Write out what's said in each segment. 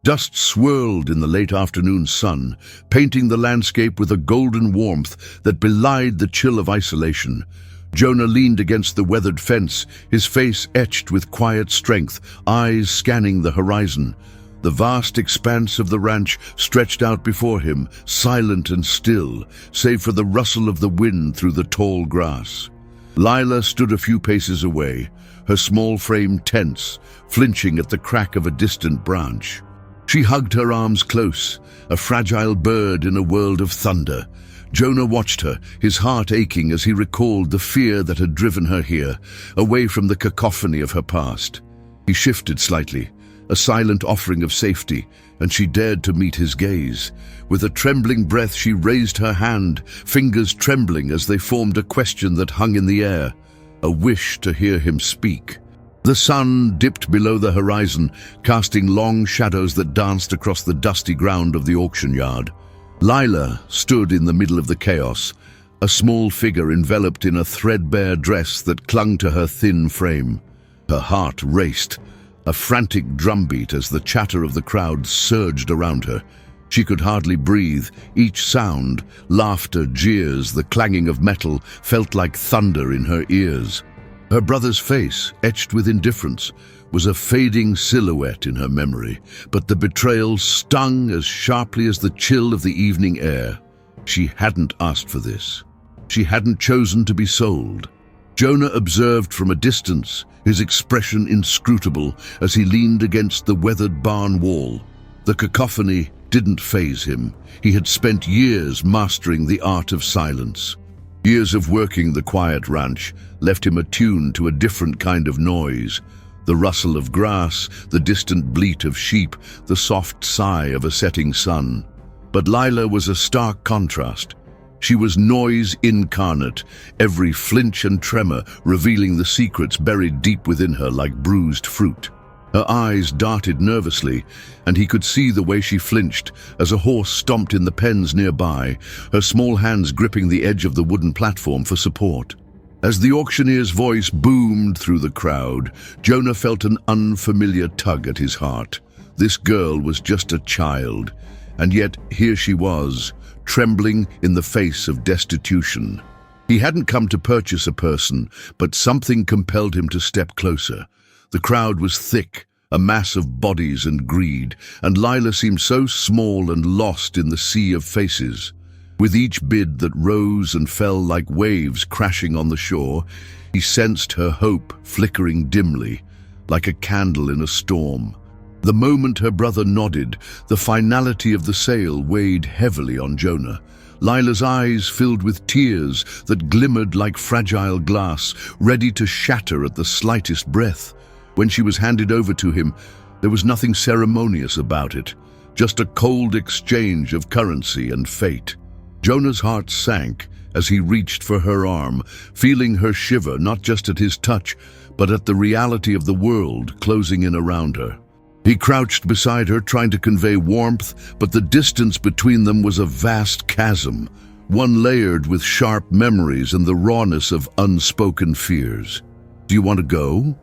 Dust swirled in the late afternoon sun, painting the landscape with a golden warmth that belied the chill of isolation. Jonah leaned against the weathered fence, his face etched with quiet strength, eyes scanning the horizon. The vast expanse of the ranch stretched out before him, silent and still, save for the rustle of the wind through the tall grass. Lila stood a few paces away, her small frame tense, flinching at the crack of a distant branch. She hugged her arms close, a fragile bird in a world of thunder. Jonah watched her, his heart aching as he recalled the fear that had driven her here, away from the cacophony of her past. He shifted slightly, a silent offering of safety, and she dared to meet his gaze. With a trembling breath, she raised her hand, fingers trembling as they formed a question that hung in the air, a wish to hear him speak. The sun dipped below the horizon, casting long shadows that danced across the dusty ground of the auction yard. Lila stood in the middle of the chaos, a small figure enveloped in a threadbare dress that clung to her thin frame. Her heart raced, a frantic drumbeat as the chatter of the crowd surged around her. She could hardly breathe. Each sound, laughter, jeers, the clanging of metal, felt like thunder in her ears. Her brother's face, etched with indifference, was a fading silhouette in her memory, but the betrayal stung as sharply as the chill of the evening air. She hadn't asked for this. She hadn't chosen to be sold. Jonah observed from a distance, his expression inscrutable as he leaned against the weathered barn wall. The cacophony didn't faze him. He had spent years mastering the art of silence. Years of working the quiet ranch left him attuned to a different kind of noise. The rustle of grass, the distant bleat of sheep, the soft sigh of a setting sun. But Lila was a stark contrast. She was noise incarnate, every flinch and tremor revealing the secrets buried deep within her like bruised fruit. Her eyes darted nervously, and he could see the way she flinched as a horse stomped in the pens nearby, her small hands gripping the edge of the wooden platform for support. As the auctioneer's voice boomed through the crowd, Jonah felt an unfamiliar tug at his heart. This girl was just a child, and yet here she was, trembling in the face of destitution. He hadn't come to purchase a person, but something compelled him to step closer. The crowd was thick, a mass of bodies and greed, and Lila seemed so small and lost in the sea of faces. With each bid that rose and fell like waves crashing on the shore, he sensed her hope flickering dimly, like a candle in a storm. The moment her brother nodded, the finality of the sale weighed heavily on Jonah. Lila's eyes filled with tears that glimmered like fragile glass, ready to shatter at the slightest breath. When she was handed over to him, there was nothing ceremonious about it, just a cold exchange of currency and fate. Jonah's heart sank as he reached for her arm, feeling her shiver not just at his touch, but at the reality of the world closing in around her. He crouched beside her, trying to convey warmth, but the distance between them was a vast chasm, one layered with sharp memories and the rawness of unspoken fears. "Do you want to go?"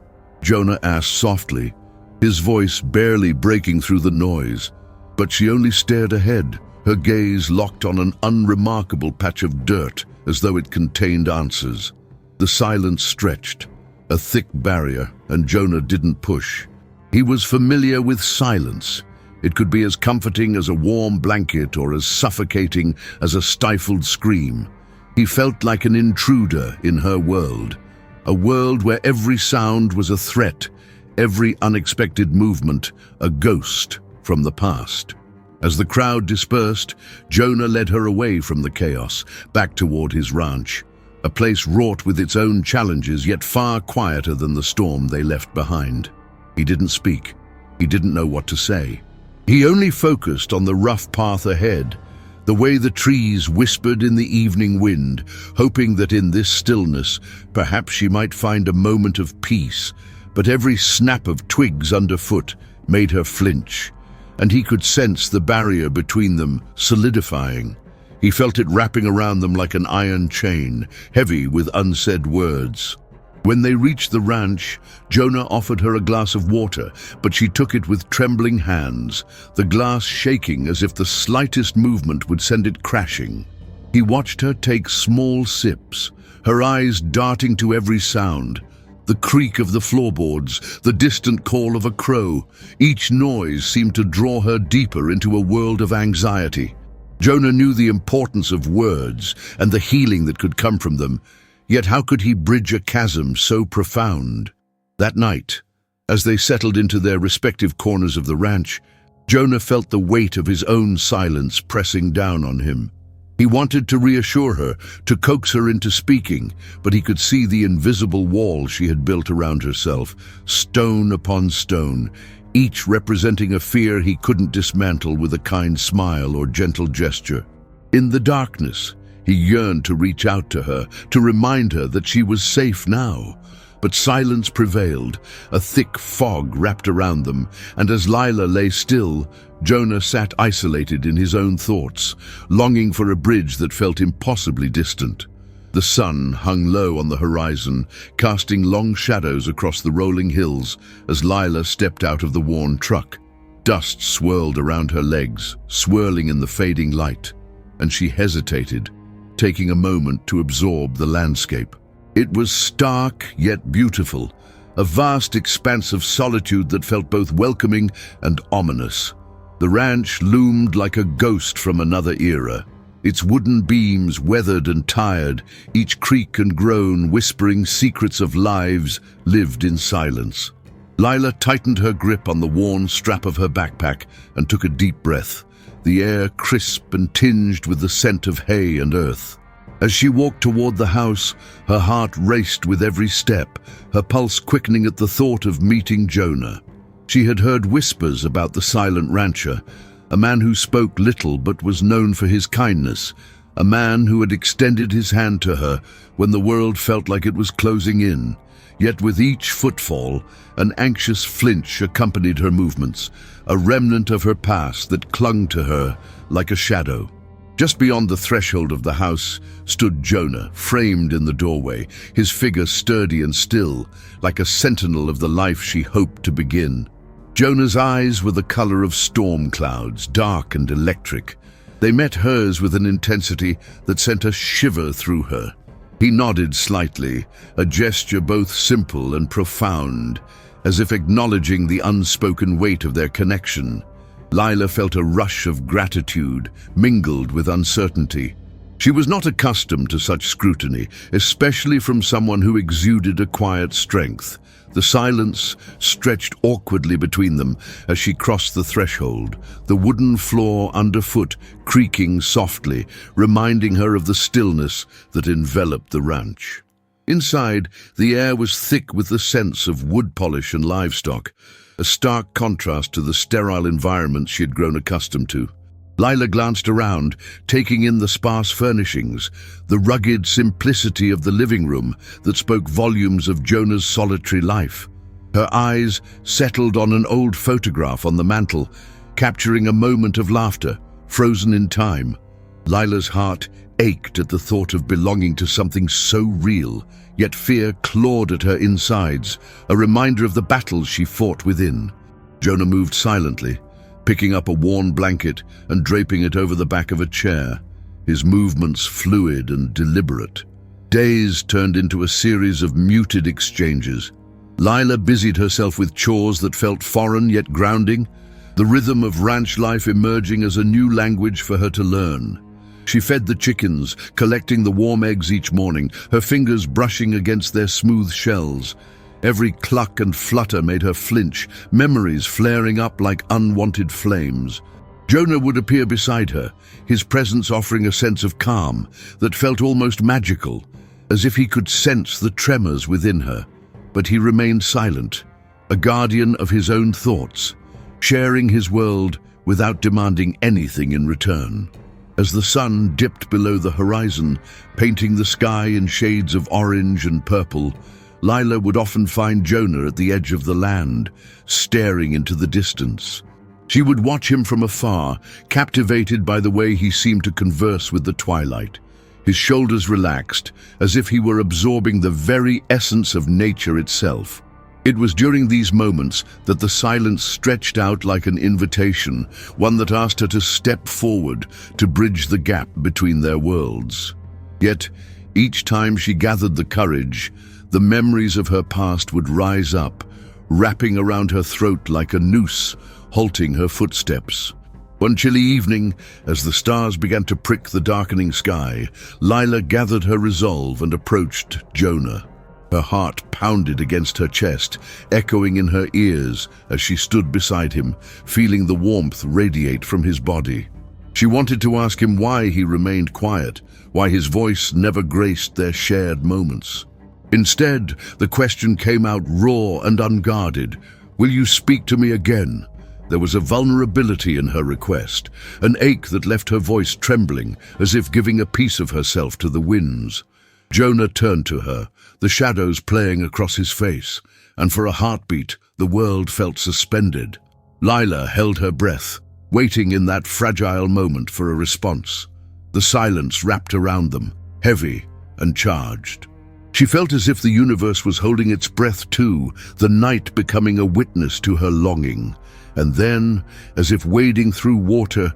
Jonah asked softly, his voice barely breaking through the noise. But she only stared ahead, her gaze locked on an unremarkable patch of dirt, as though it contained answers. The silence stretched, a thick barrier, and Jonah didn't push. He was familiar with silence. It could be as comforting as a warm blanket or as suffocating as a stifled scream. He felt like an intruder in her world, a world where every sound was a threat, every unexpected movement a ghost from the past. As the crowd dispersed, Jonah led her away from the chaos, back toward his ranch, a place wrought with its own challenges, yet far quieter than the storm they left behind. He didn't speak. He didn't know what to say. He only focused on the rough path ahead, the way the trees whispered in the evening wind, hoping that in this stillness, perhaps she might find a moment of peace. But every snap of twigs underfoot made her flinch, and he could sense the barrier between them solidifying. He felt it wrapping around them like an iron chain, heavy with unsaid words. When they reached the ranch, Jonah offered her a glass of water, but she took it with trembling hands, the glass shaking as if the slightest movement would send it crashing. He watched her take small sips, her eyes darting to every sound. The creak of the floorboards, the distant call of a crow, each noise seemed to draw her deeper into a world of anxiety. Jonah knew the importance of words and the healing that could come from them, yet how could he bridge a chasm so profound? That night, as they settled into their respective corners of the ranch, Jonah felt the weight of his own silence pressing down on him. He wanted to reassure her, to coax her into speaking, but he could see the invisible wall she had built around herself, stone upon stone, each representing a fear he couldn't dismantle with a kind smile or gentle gesture. In the darkness, he yearned to reach out to her, to remind her that she was safe now. But silence prevailed, a thick fog wrapped around them, and as Lila lay still, Jonah sat isolated in his own thoughts, longing for a bridge that felt impossibly distant. The sun hung low on the horizon, casting long shadows across the rolling hills as Lila stepped out of the worn truck. Dust swirled around her legs, swirling in the fading light, and she hesitated, taking a moment to absorb the landscape. It was stark yet beautiful, a vast expanse of solitude that felt both welcoming and ominous. The ranch loomed like a ghost from another era, its wooden beams weathered and tired, each creak and groan whispering secrets of lives lived in silence. Lila tightened her grip on the worn strap of her backpack and took a deep breath, the air crisp and tinged with the scent of hay and earth. As she walked toward the house, her heart raced with every step, her pulse quickening at the thought of meeting Jonah. She had heard whispers about the silent rancher, a man who spoke little but was known for his kindness, a man who had extended his hand to her when the world felt like it was closing in. Yet with each footfall, an anxious flinch accompanied her movements, a remnant of her past that clung to her like a shadow. Just beyond the threshold of the house stood Jonah, framed in the doorway, his figure sturdy and still, like a sentinel of the life she hoped to begin. Jonah's eyes were the color of storm clouds, dark and electric. They met hers with an intensity that sent a shiver through her. He nodded slightly, a gesture both simple and profound, as if acknowledging the unspoken weight of their connection. Lila felt a rush of gratitude, mingled with uncertainty. She was not accustomed to such scrutiny, especially from someone who exuded a quiet strength. The silence stretched awkwardly between them as she crossed the threshold, the wooden floor underfoot creaking softly, reminding her of the stillness that enveloped the ranch. Inside, the air was thick with the scents of wood polish and livestock, a stark contrast to the sterile environment she had grown accustomed to. Lila glanced around, taking in the sparse furnishings, the rugged simplicity of the living room that spoke volumes of Jonah's solitary life. Her eyes settled on an old photograph on the mantel, capturing a moment of laughter, frozen in time. Lila's heart ached at the thought of belonging to something so real, yet fear clawed at her insides, a reminder of the battles she fought within. Jonah moved silently, picking up a worn blanket and draping it over the back of a chair, his movements fluid and deliberate. Days turned into a series of muted exchanges. Lila busied herself with chores that felt foreign yet grounding, the rhythm of ranch life emerging as a new language for her to learn. She fed the chickens, collecting the warm eggs each morning, her fingers brushing against their smooth shells. Every cluck and flutter made her flinch, memories flaring up like unwanted flames. Jonah would appear beside her, his presence offering a sense of calm that felt almost magical, as if he could sense the tremors within her. But he remained silent, a guardian of his own thoughts, sharing his world without demanding anything in return. As the sun dipped below the horizon, painting the sky in shades of orange and purple, Lila would often find Jonah at the edge of the land, staring into the distance. She would watch him from afar, captivated by the way he seemed to converse with the twilight, His shoulders relaxed, as if he were absorbing the very essence of nature itself. It was during these moments that the silence stretched out like an invitation, one that asked her to step forward, to bridge the gap between their worlds. Yet, each time she gathered the courage, the memories of her past would rise up, wrapping around her throat like a noose, halting her footsteps. One chilly evening, as the stars began to prick the darkening sky, Lila gathered her resolve and approached Jonah. Her heart pounded against her chest, echoing in her ears as she stood beside him, feeling the warmth radiate from his body. She wanted to ask him why he remained quiet, why his voice never graced their shared moments. Instead, the question came out raw and unguarded. "Will you speak to me again?" There was a vulnerability in her request, an ache that left her voice trembling, as if giving a piece of herself to the winds. Jonah turned to her, the shadows playing across his face, and for a heartbeat, the world felt suspended. Lila held her breath, waiting in that fragile moment for a response. The silence wrapped around them, heavy and charged. She felt as if the universe was holding its breath too, the night becoming a witness to her longing. And then, as if wading through water,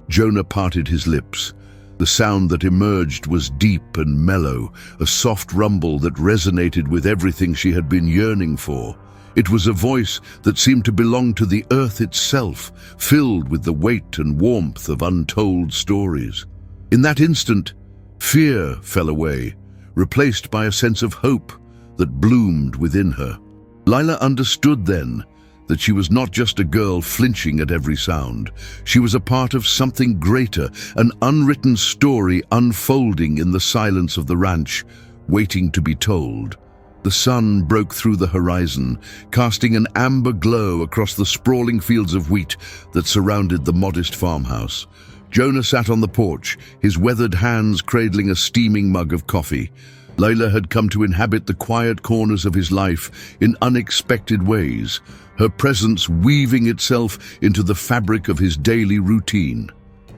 Jonah parted his lips. The sound that emerged was deep and mellow, a soft rumble that resonated with everything she had been yearning for. It was a voice that seemed to belong to the earth itself, filled with the weight and warmth of untold stories. In that instant, fear fell away, replaced by a sense of hope that bloomed within her. Lila understood then that she was not just a girl flinching at every sound. She was a part of something greater, an unwritten story unfolding in the silence of the ranch, waiting to be told. The sun broke through the horizon, casting an amber glow across the sprawling fields of wheat that surrounded the modest farmhouse. Jonah sat on the porch, his weathered hands cradling a steaming mug of coffee. Lila had come to inhabit the quiet corners of his life in unexpected ways, her presence weaving itself into the fabric of his daily routine.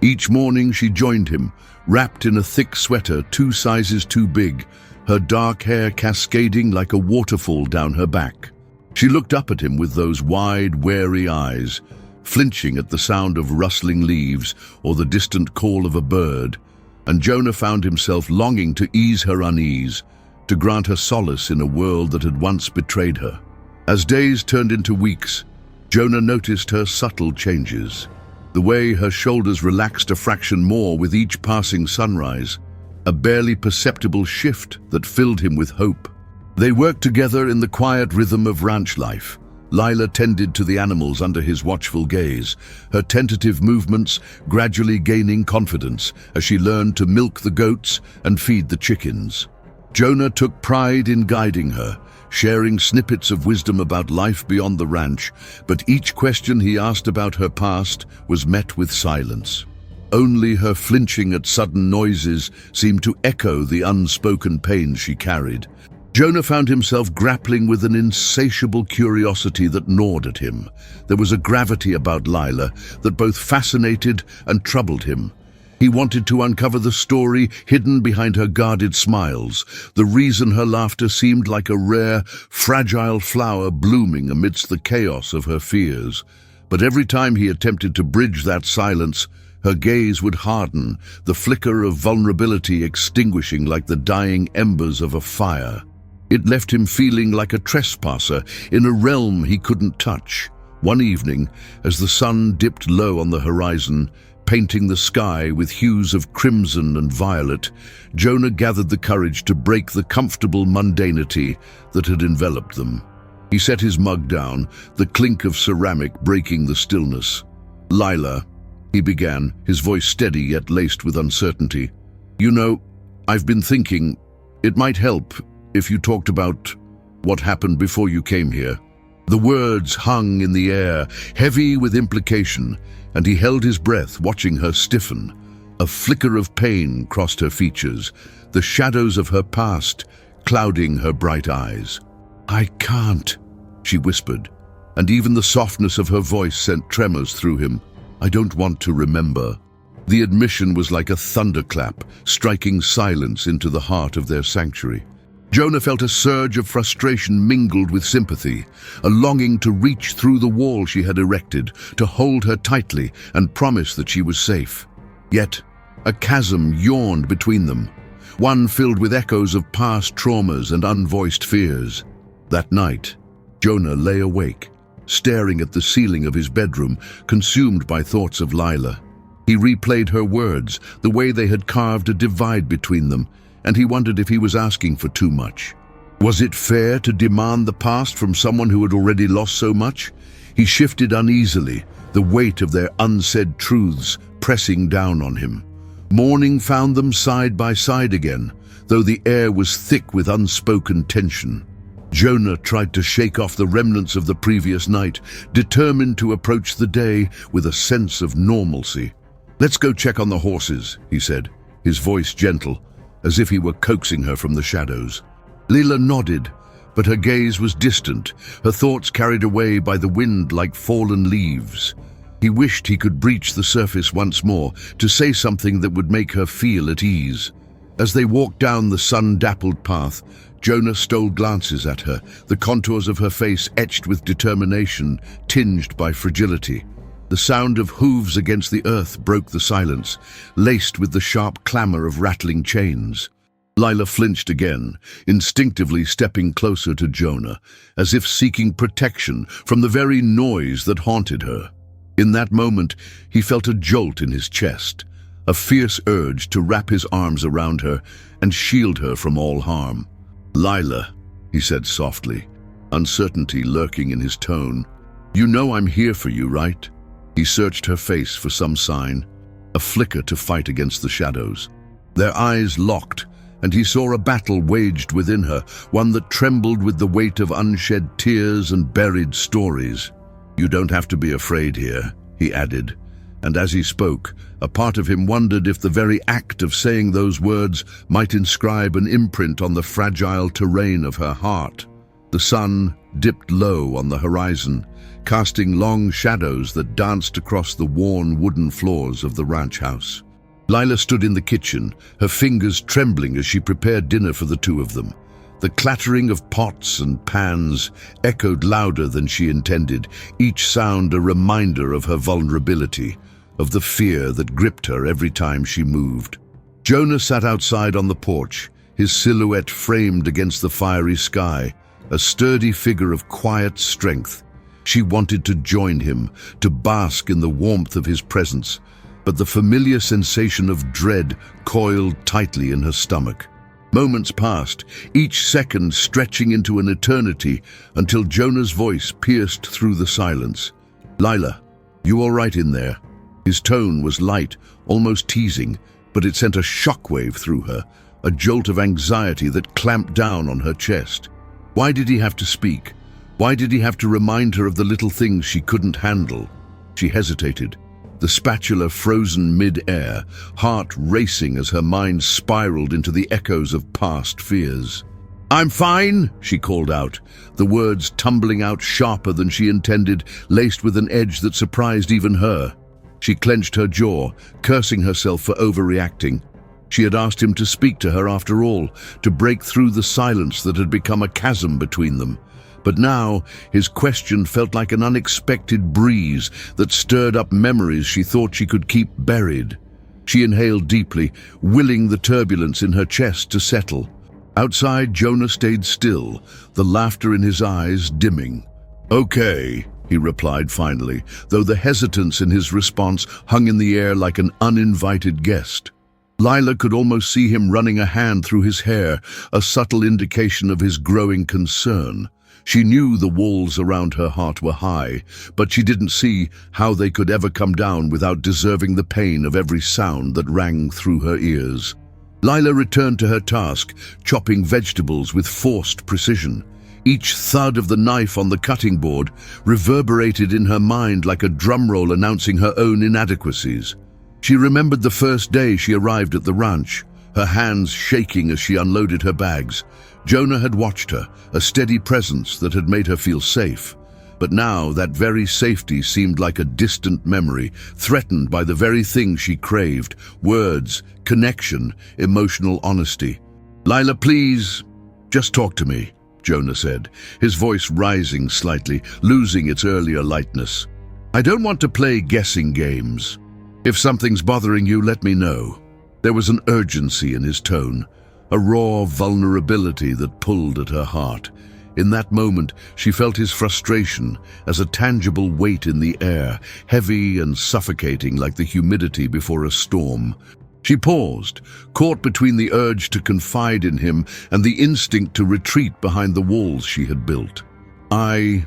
Each morning she joined him, wrapped in a thick sweater 2 sizes too big, her dark hair cascading like a waterfall down her back. She looked up at him with those wide, wary eyes, flinching at the sound of rustling leaves or the distant call of a bird, and Jonah found himself longing to ease her unease, to grant her solace in a world that had once betrayed her. As days turned into weeks, Jonah noticed her subtle changes, the way her shoulders relaxed a fraction more with each passing sunrise, a barely perceptible shift that filled him with hope. They worked together in the quiet rhythm of ranch life. Lila tended to the animals under his watchful gaze, her tentative movements gradually gaining confidence as she learned to milk the goats and feed the chickens. Jonah took pride in guiding her, sharing snippets of wisdom about life beyond the ranch, but each question he asked about her past was met with silence. Only her flinching at sudden noises seemed to echo the unspoken pain she carried. Jonah found himself grappling with an insatiable curiosity that gnawed at him. There was a gravity about Lila that both fascinated and troubled him. He wanted to uncover the story hidden behind her guarded smiles, the reason her laughter seemed like a rare, fragile flower blooming amidst the chaos of her fears. But every time he attempted to bridge that silence, her gaze would harden, the flicker of vulnerability extinguishing like the dying embers of a fire. It left him feeling like a trespasser in a realm he couldn't touch. One evening, as the sun dipped low on the horizon, painting the sky with hues of crimson and violet, Jonah gathered the courage to break the comfortable mundanity that had enveloped them. He set his mug down, the clink of ceramic breaking the stillness. "Lila," he began, his voice steady yet laced with uncertainty. "You know, I've been thinking, it might help if you talked about what happened before you came here." The words hung in the air, heavy with implication, and he held his breath, watching her stiffen. A flicker of pain crossed her features, the shadows of her past clouding her bright eyes. "I can't," she whispered, and even the softness of her voice sent tremors through him. "I don't want to remember." The admission was like a thunderclap, striking silence into the heart of their sanctuary. Jonah felt a surge of frustration mingled with sympathy, a longing to reach through the wall she had erected, to hold her tightly and promise that she was safe. Yet, a chasm yawned between them, one filled with echoes of past traumas and unvoiced fears. That night, Jonah lay awake, staring at the ceiling of his bedroom, consumed by thoughts of Lila. He replayed her words, the way they had carved a divide between them, and he wondered if he was asking for too much. Was it fair to demand the past from someone who had already lost so much? He shifted uneasily, the weight of their unsaid truths pressing down on him. Morning found them side by side again, though the air was thick with unspoken tension. Jonah tried to shake off the remnants of the previous night, determined to approach the day with a sense of normalcy. "Let's go check on the horses," he said, his voice gentle, as if he were coaxing her from the shadows. Lila nodded, but her gaze was distant, her thoughts carried away by the wind like fallen leaves. He wished he could breach the surface once more, to say something that would make her feel at ease. As they walked down the sun-dappled path, Jonah stole glances at her, the contours of her face etched with determination, tinged by fragility. The sound of hooves against the earth broke the silence, laced with the sharp clamor of rattling chains. Lila flinched again, instinctively stepping closer to Jonah, as if seeking protection from the very noise that haunted her. In that moment, he felt a jolt in his chest, a fierce urge to wrap his arms around her and shield her from all harm. "Lila," he said softly, uncertainty lurking in his tone. "You know I'm here for you, right?" He searched her face for some sign, a flicker to fight against the shadows. Their eyes locked, and he saw a battle waged within her, one that trembled with the weight of unshed tears and buried stories. "You don't have to be afraid here," he added, and as he spoke, a part of him wondered if the very act of saying those words might inscribe an imprint on the fragile terrain of her heart. The sun dipped low on the horizon, casting long shadows that danced across the worn wooden floors of the ranch house. Lila stood in the kitchen, her fingers trembling as she prepared dinner for the two of them. The clattering of pots and pans echoed louder than she intended, each sound a reminder of her vulnerability, of the fear that gripped her every time she moved. Jonah sat outside on the porch, his silhouette framed against the fiery sky, a sturdy figure of quiet strength. She wanted to join him, to bask in the warmth of his presence, but the familiar sensation of dread coiled tightly in her stomach. Moments passed, each second stretching into an eternity, until Jonah's voice pierced through the silence. "Lila, you all right in there?" His tone was light, almost teasing, but it sent a shockwave through her, a jolt of anxiety that clamped down on her chest. Why did he have to speak? Why did he have to remind her of the little things she couldn't handle? She hesitated, the spatula frozen mid-air, heart racing as her mind spiraled into the echoes of past fears. "I'm fine," she called out, the words tumbling out sharper than she intended, laced with an edge that surprised even her. She clenched her jaw, cursing herself for overreacting. She had asked him to speak to her after all, to break through the silence that had become a chasm between them. But now, his question felt like an unexpected breeze that stirred up memories she thought she could keep buried. She inhaled deeply, willing the turbulence in her chest to settle. Outside, Jonah stayed still, the laughter in his eyes dimming. "Okay," he replied finally, though the hesitance in his response hung in the air like an uninvited guest. Lila could almost see him running a hand through his hair, a subtle indication of his growing concern. She knew the walls around her heart were high, but she didn't see how they could ever come down without deserving the pain of every sound that rang through her ears. Lila returned to her task, chopping vegetables with forced precision. Each thud of the knife on the cutting board reverberated in her mind like a drumroll announcing her own inadequacies. She remembered the first day she arrived at the ranch, her hands shaking as she unloaded her bags. Jonah had watched her, a steady presence that had made her feel safe. But now that very safety seemed like a distant memory, threatened by the very thing she craved: words, connection, emotional honesty. "Lila, please, just talk to me," Jonah said, his voice rising slightly, losing its earlier lightness. "I don't want to play guessing games. If something's bothering you, let me know." There was an urgency in his tone, a raw vulnerability that pulled at her heart. In that moment, she felt his frustration as a tangible weight in the air, heavy and suffocating like the humidity before a storm. She paused, caught between the urge to confide in him and the instinct to retreat behind the walls she had built. I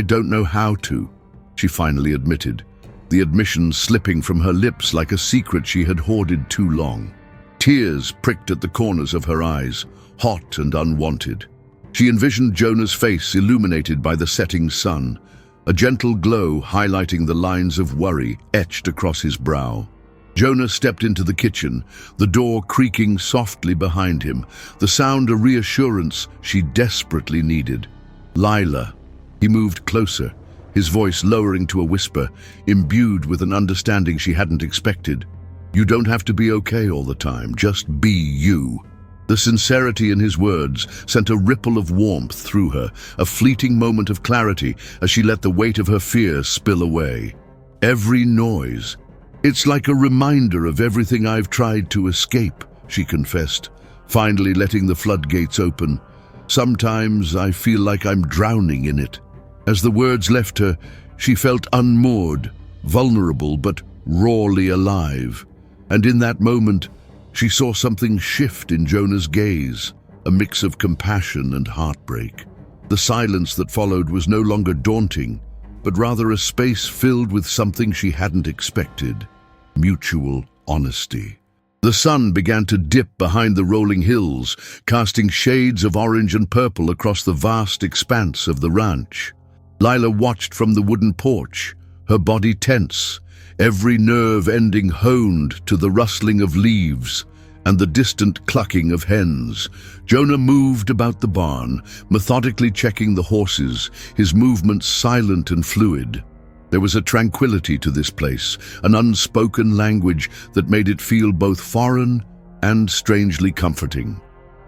don't know how to," she finally admitted, the admission slipping from her lips like a secret she had hoarded too long. Tears pricked at the corners of her eyes, hot and unwanted. She envisioned Jonah's face illuminated by the setting sun, a gentle glow highlighting the lines of worry etched across his brow. Jonah stepped into the kitchen, the door creaking softly behind him, the sound a reassurance she desperately needed. "Lila." He moved closer, his voice lowering to a whisper, imbued with an understanding she hadn't expected. "You don't have to be okay all the time, just be you." The sincerity in his words sent a ripple of warmth through her, a fleeting moment of clarity as she let the weight of her fear spill away. "Every noise. It's like a reminder of everything I've tried to escape," she confessed, finally letting the floodgates open. "Sometimes I feel like I'm drowning in it." As the words left her, she felt unmoored, vulnerable but rawly alive. And in that moment, she saw something shift in Jonah's gaze, a mix of compassion and heartbreak. The silence that followed was no longer daunting, but rather a space filled with something she hadn't expected: mutual honesty. The sun began to dip behind the rolling hills, casting shades of orange and purple across the vast expanse of the ranch. Lila watched from the wooden porch, her body tense, every nerve ending honed to the rustling of leaves and the distant clucking of hens. Jonah moved about the barn, methodically checking the horses, his movements silent and fluid. There was a tranquility to this place, an unspoken language that made it feel both foreign and strangely comforting.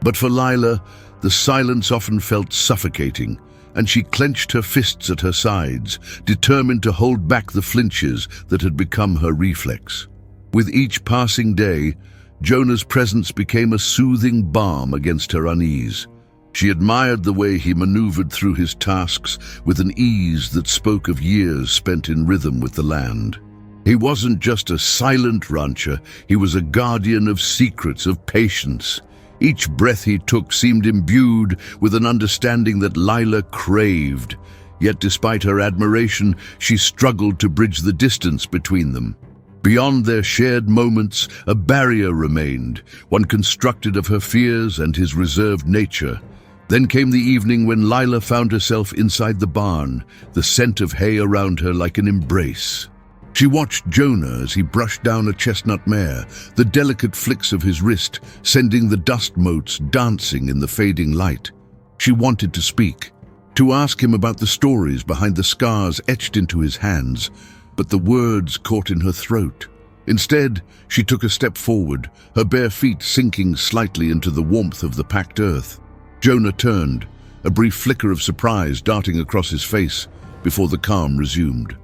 But for Lila, the silence often felt suffocating, and she clenched her fists at her sides, determined to hold back the flinches that had become her reflex. With each passing day, Jonah's presence became a soothing balm against her unease. She admired the way he maneuvered through his tasks with an ease that spoke of years spent in rhythm with the land. He wasn't just a silent rancher, he was a guardian of secrets, of patience. Each breath he took seemed imbued with an understanding that Lila craved, yet despite her admiration, she struggled to bridge the distance between them. Beyond their shared moments, a barrier remained, one constructed of her fears and his reserved nature. Then came the evening when Lila found herself inside the barn, the scent of hay around her like an embrace. She watched Jonah as he brushed down a chestnut mare, the delicate flicks of his wrist sending the dust motes dancing in the fading light. She wanted to speak, to ask him about the stories behind the scars etched into his hands, but the words caught in her throat. Instead, she took a step forward, her bare feet sinking slightly into the warmth of the packed earth. Jonah turned, a brief flicker of surprise darting across his face before the calm resumed.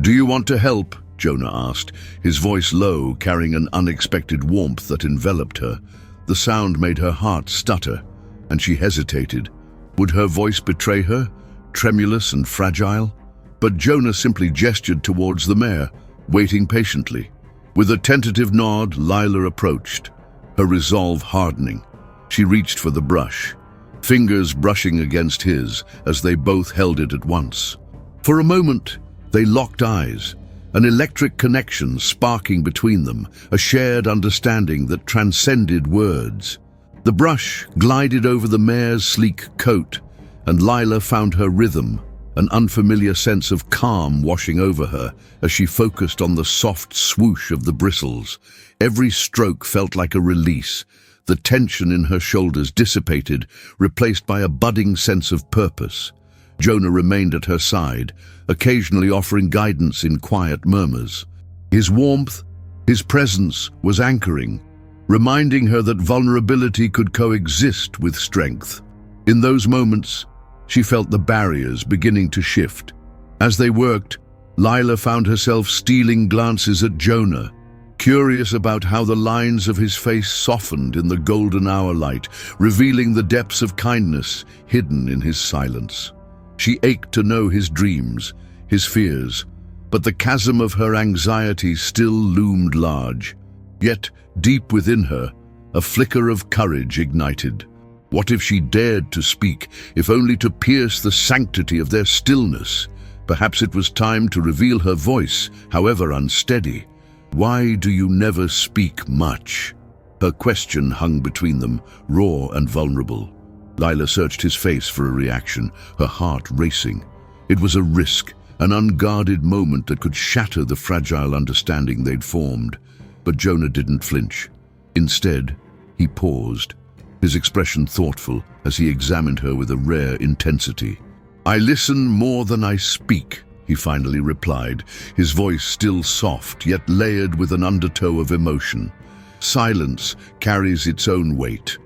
"Do you want to help?" Jonah asked, his voice low, carrying an unexpected warmth that enveloped her. The sound made her heart stutter, and she hesitated. Would her voice betray her, tremulous and fragile? But Jonah simply gestured towards the mare, waiting patiently. With a tentative nod, Lila approached, her resolve hardening. She reached for the brush, fingers brushing against his as they both held it at once. For a moment, they locked eyes, an electric connection sparking between them, a shared understanding that transcended words. The brush glided over the mare's sleek coat, and Lila found her rhythm, an unfamiliar sense of calm washing over her as she focused on the soft swoosh of the bristles. Every stroke felt like a release. The tension in her shoulders dissipated, replaced by a budding sense of purpose. Jonah remained at her side, occasionally offering guidance in quiet murmurs. His warmth, his presence was anchoring, reminding her that vulnerability could coexist with strength. In those moments, she felt the barriers beginning to shift. As they worked, Lila found herself stealing glances at Jonah, curious about how the lines of his face softened in the golden hour light, revealing the depths of kindness hidden in his silence. She ached to know his dreams, his fears, but the chasm of her anxiety still loomed large. Yet, deep within her, a flicker of courage ignited. What if she dared to speak, if only to pierce the sanctity of their stillness? Perhaps it was time to reveal her voice, however unsteady. "Why do you never speak much?" Her question hung between them, raw and vulnerable. Lila searched his face for a reaction, her heart racing. It was a risk, an unguarded moment that could shatter the fragile understanding they'd formed. But Jonah didn't flinch. Instead, he paused, his expression thoughtful as he examined her with a rare intensity. "I listen more than I speak," he finally replied, his voice still soft, yet layered with an undertow of emotion. Silence carries its own weight.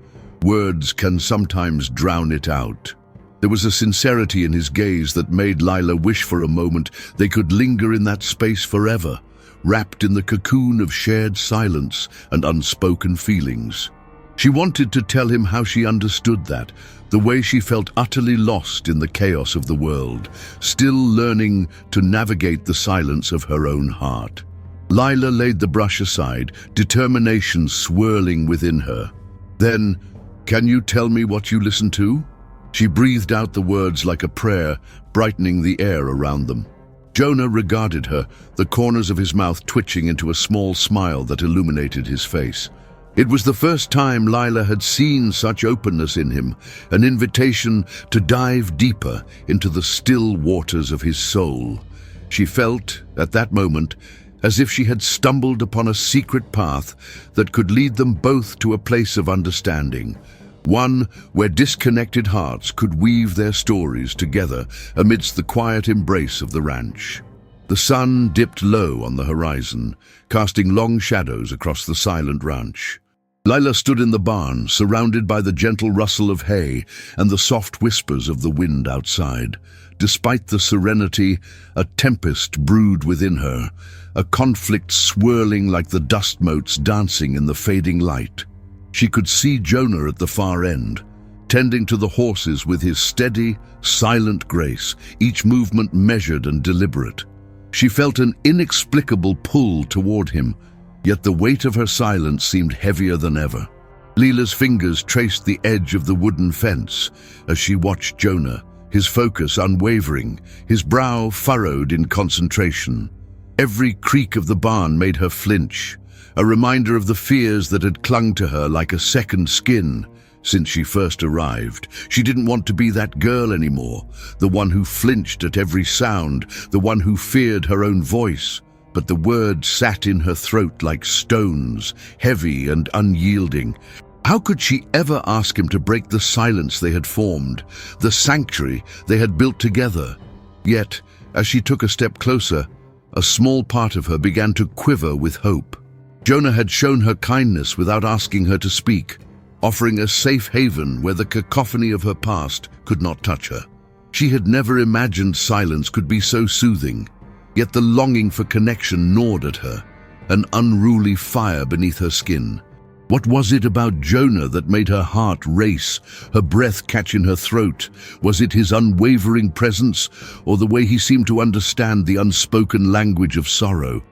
Words can sometimes drown it out. There was a sincerity in his gaze that made Lila wish for a moment they could linger in that space forever, wrapped in the cocoon of shared silence and unspoken feelings. She wanted to tell him how she understood that, the way she felt utterly lost in the chaos of the world, still learning to navigate the silence of her own heart. Lila laid the brush aside, determination swirling within her. Then, "Can you tell me what you listen to?" She breathed out the words like a prayer, brightening the air around them. Jonah regarded her, the corners of his mouth twitching into a small smile that illuminated his face. It was the first time Lila had seen such openness in him, an invitation to dive deeper into the still waters of his soul. She felt, at that moment, as if she had stumbled upon a secret path that could lead them both to a place of understanding, one where disconnected hearts could weave their stories together amidst the quiet embrace of the ranch. The sun dipped low on the horizon, casting long shadows across the silent ranch. Lila stood in the barn, surrounded by the gentle rustle of hay and the soft whispers of the wind outside. Despite the serenity, a tempest brewed within her, a conflict swirling like the dust motes dancing in the fading light. She could see Jonah at the far end, tending to the horses with his steady, silent grace, each movement measured and deliberate. She felt an inexplicable pull toward him, yet the weight of her silence seemed heavier than ever. Lila's fingers traced the edge of the wooden fence as she watched Jonah, his focus unwavering, his brow furrowed in concentration. Every creak of the barn made her flinch, a reminder of the fears that had clung to her like a second skin since she first arrived. She didn't want to be that girl anymore, the one who flinched at every sound, the one who feared her own voice. But the words sat in her throat like stones, heavy and unyielding. How could she ever ask him to break the silence they had formed, the sanctuary they had built together? Yet, as she took a step closer, a small part of her began to quiver with hope. Jonah had shown her kindness without asking her to speak, offering a safe haven where the cacophony of her past could not touch her. She had never imagined silence could be so soothing, yet the longing for connection gnawed at her, an unruly fire beneath her skin. What was it about Jonah that made her heart race, her breath catch in her throat? Was it his unwavering presence, or the way he seemed to understand the unspoken language of sorrow?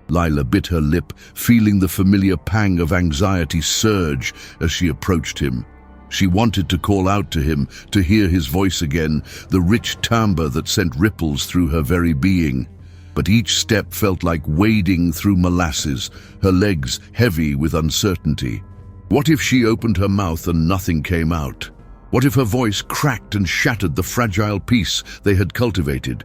Lila bit her lip, feeling the familiar pang of anxiety surge as she approached him. She wanted to call out to him, to hear his voice again, the rich timbre that sent ripples through her very being. But each step felt like wading through molasses, her legs heavy with uncertainty. What if she opened her mouth and nothing came out? What if her voice cracked and shattered the fragile peace they had cultivated?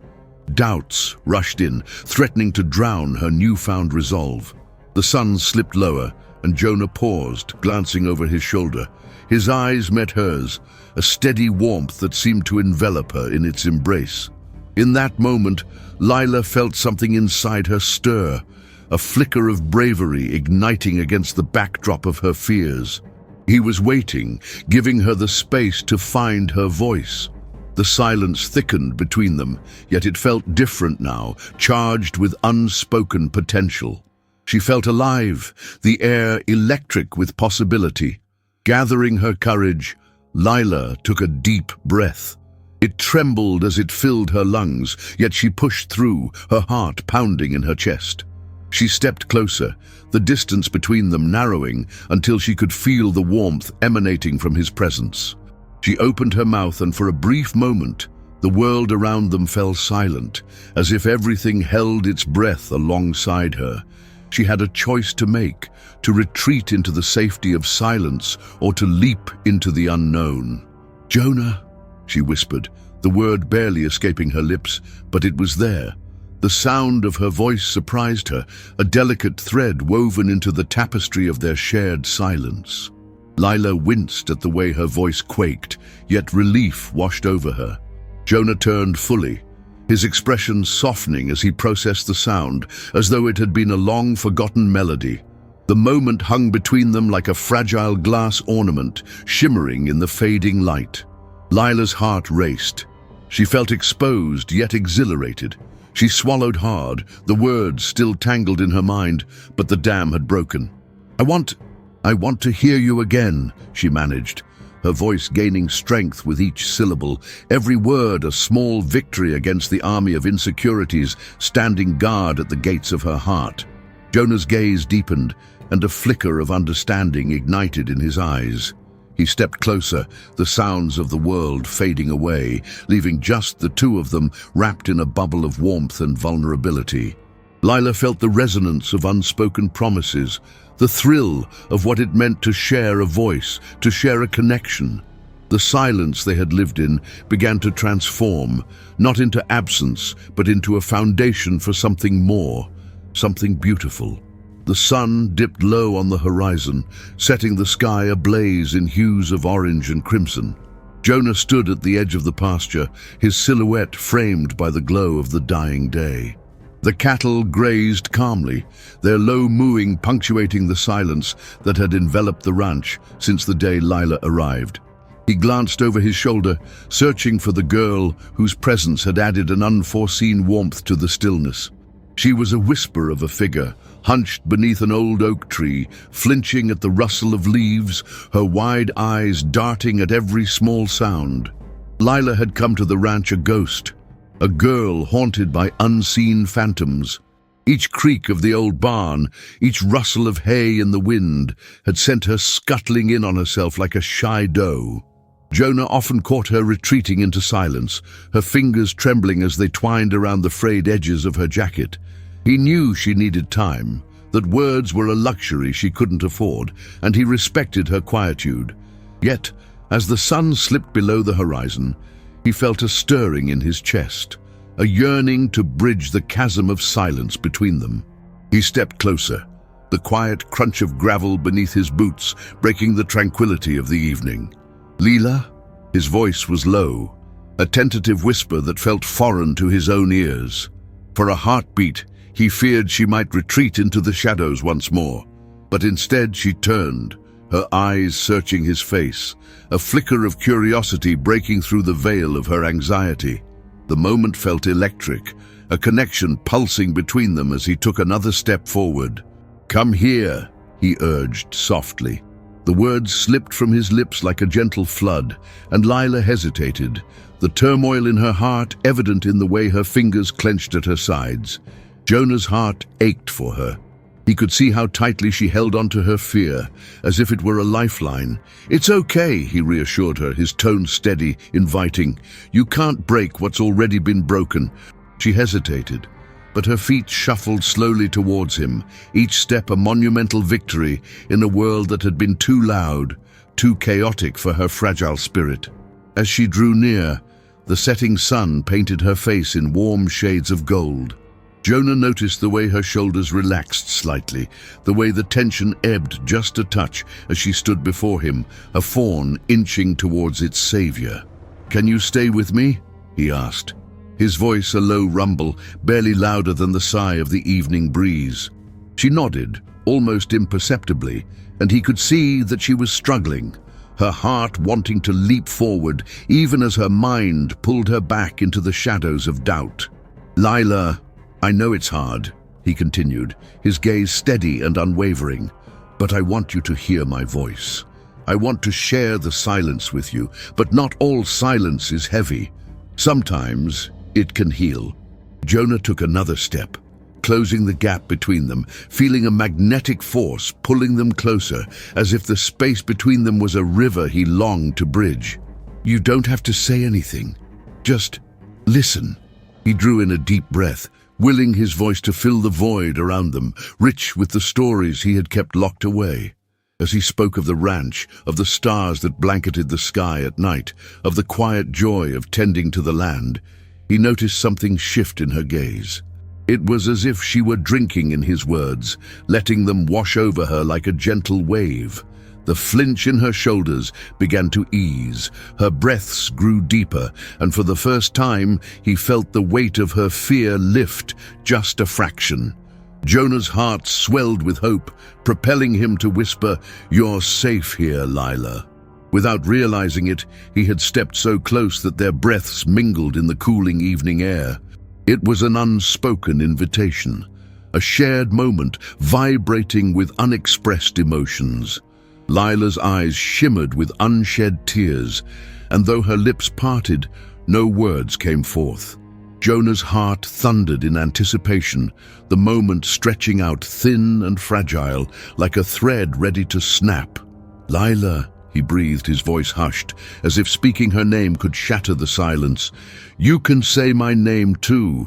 Doubts rushed in, threatening to drown her newfound resolve. The sun slipped lower, and Jonah paused, glancing over his shoulder. His eyes met hers, a steady warmth that seemed to envelop her in its embrace. In that moment, Lila felt something inside her stir, a flicker of bravery igniting against the backdrop of her fears. He was waiting, giving her the space to find her voice. The silence thickened between them, yet it felt different now, charged with unspoken potential. She felt alive, the air electric with possibility. Gathering her courage, Lila took a deep breath. It trembled as it filled her lungs, yet she pushed through, her heart pounding in her chest. She stepped closer, the distance between them narrowing until she could feel the warmth emanating from his presence. She opened her mouth, and for a brief moment, the world around them fell silent, as if everything held its breath alongside her. She had a choice to make, to retreat into the safety of silence or to leap into the unknown. "Jonah," she whispered, the word barely escaping her lips, but it was there. The sound of her voice surprised her, a delicate thread woven into the tapestry of their shared silence. Lila winced at the way her voice quaked, yet relief washed over her. Jonah turned fully, his expression softening as he processed the sound, as though it had been a long-forgotten melody. The moment hung between them like a fragile glass ornament, shimmering in the fading light. Lila's heart raced. She felt exposed, yet exhilarated. She swallowed hard, the words still tangled in her mind, but the dam had broken. I want to hear you again," she managed, her voice gaining strength with each syllable, every word a small victory against the army of insecurities standing guard at the gates of her heart. Jonah's gaze deepened, and a flicker of understanding ignited in his eyes. He stepped closer, the sounds of the world fading away, leaving just the two of them wrapped in a bubble of warmth and vulnerability. Lila felt the resonance of unspoken promises, the thrill of what it meant to share a voice, to share a connection. The silence they had lived in began to transform, not into absence, but into a foundation for something more, something beautiful. The sun dipped low on the horizon, setting the sky ablaze in hues of orange and crimson. Jonah stood at the edge of the pasture, his silhouette framed by the glow of the dying day. The cattle grazed calmly, their low mooing punctuating the silence that had enveloped the ranch since the day Lila arrived. He glanced over his shoulder, searching for the girl whose presence had added an unforeseen warmth to the stillness. She was a whisper of a figure, hunched beneath an old oak tree, flinching at the rustle of leaves, her wide eyes darting at every small sound. Lila had come to the ranch a ghost, a girl haunted by unseen phantoms. Each creak of the old barn, each rustle of hay in the wind, had sent her scuttling in on herself like a shy doe. Jonah often caught her retreating into silence, her fingers trembling as they twined around the frayed edges of her jacket. He knew she needed time, that words were a luxury she couldn't afford, and he respected her quietude. Yet, as the sun slipped below the horizon, he felt a stirring in his chest, a yearning to bridge the chasm of silence between them. He stepped closer, the quiet crunch of gravel beneath his boots breaking the tranquility of the evening. "Lila?" His voice was low, a tentative whisper that felt foreign to his own ears. For a heartbeat, he feared she might retreat into the shadows once more. But instead she turned, her eyes searching his face, a flicker of curiosity breaking through the veil of her anxiety. The moment felt electric, a connection pulsing between them as he took another step forward. "Come here," he urged softly. The words slipped from his lips like a gentle flood, and Lila hesitated, the turmoil in her heart evident in the way her fingers clenched at her sides. Jonah's heart ached for her. He could see how tightly she held onto her fear, as if it were a lifeline. "It's okay," he reassured her, his tone steady, inviting. "You can't break what's already been broken." She hesitated, but her feet shuffled slowly towards him, each step a monumental victory in a world that had been too loud, too chaotic for her fragile spirit. As she drew near, the setting sun painted her face in warm shades of gold. Jonah noticed the way her shoulders relaxed slightly, the way the tension ebbed just a touch as she stood before him, a fawn inching towards its savior. "Can you stay with me?" he asked, his voice a low rumble, barely louder than the sigh of the evening breeze. She nodded, almost imperceptibly, and he could see that she was struggling, her heart wanting to leap forward, even as her mind pulled her back into the shadows of doubt. "Lila, I know it's hard," he continued, his gaze steady and unwavering, "but I want you to hear my voice. I want to share the silence with you, but not all silence is heavy. Sometimes it can heal." Jonah took another step, closing the gap between them, feeling a magnetic force pulling them closer, as if the space between them was a river he longed to bridge. "You don't have to say anything. Just listen." He drew in a deep breath, willing his voice to fill the void around them, rich with the stories he had kept locked away. As he spoke of the ranch, of the stars that blanketed the sky at night, of the quiet joy of tending to the land, he noticed something shift in her gaze. It was as if she were drinking in his words, letting them wash over her like a gentle wave. The flinch in her shoulders began to ease, her breaths grew deeper, and for the first time he felt the weight of her fear lift just a fraction. Jonah's heart swelled with hope, propelling him to whisper, "You're safe here, Lila." Without realizing it, he had stepped so close that their breaths mingled in the cooling evening air. It was an unspoken invitation, a shared moment vibrating with unexpressed emotions. Lila's eyes shimmered with unshed tears, and though her lips parted, no words came forth. Jonah's heart thundered in anticipation, the moment stretching out thin and fragile, like a thread ready to snap. "Lila," he breathed, his voice hushed, as if speaking her name could shatter the silence. "You can say my name too."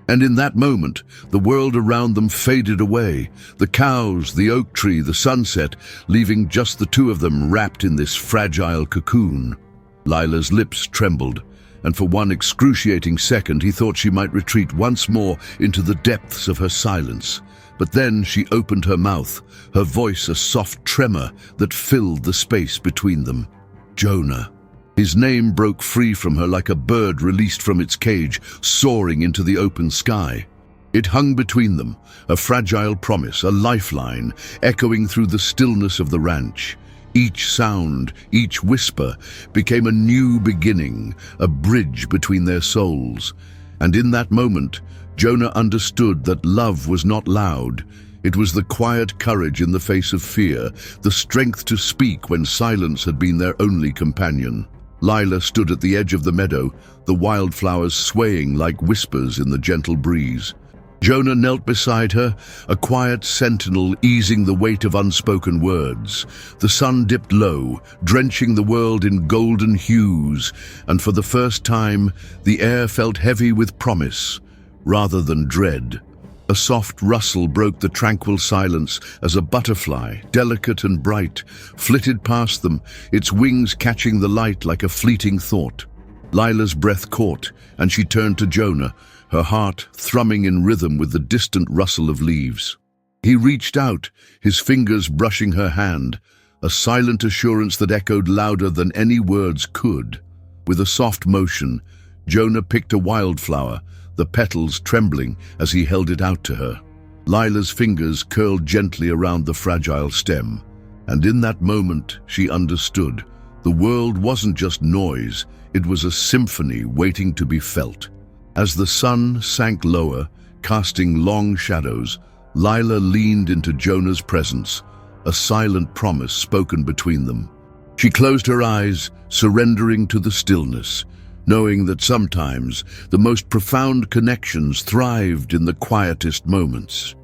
And in that moment, the world around them faded away, the cows, the oak tree, the sunset, leaving just the two of them wrapped in this fragile cocoon. Lila's lips trembled, and for one excruciating second he thought she might retreat once more into the depths of her silence. But then she opened her mouth, her voice a soft tremor that filled the space between them. "Jonah." His name broke free from her like a bird released from its cage, soaring into the open sky. It hung between them, a fragile promise, a lifeline, echoing through the stillness of the ranch. Each sound, each whisper, became a new beginning, a bridge between their souls. And in that moment, Jonah understood that love was not loud. It was the quiet courage in the face of fear, the strength to speak when silence had been their only companion. Lila stood at the edge of the meadow, the wildflowers swaying like whispers in the gentle breeze. Jonah knelt beside her, a quiet sentinel easing the weight of unspoken words. The sun dipped low, drenching the world in golden hues, and for the first time, the air felt heavy with promise, rather than dread. A soft rustle broke the tranquil silence as a butterfly, delicate and bright, flitted past them, its wings catching the light like a fleeting thought. Lila's breath caught, and she turned to Jonah, her heart thrumming in rhythm with the distant rustle of leaves. He reached out, his fingers brushing her hand, a silent assurance that echoed louder than any words could. With a soft motion, Jonah picked a wildflower, the petals trembling as he held it out to her. Lila's fingers curled gently around the fragile stem, and in that moment she understood. The world wasn't just noise, it was a symphony waiting to be felt. As the sun sank lower, casting long shadows, Lila leaned into Jonah's presence, a silent promise spoken between them. She closed her eyes, surrendering to the stillness, knowing that sometimes the most profound connections thrived in the quietest moments.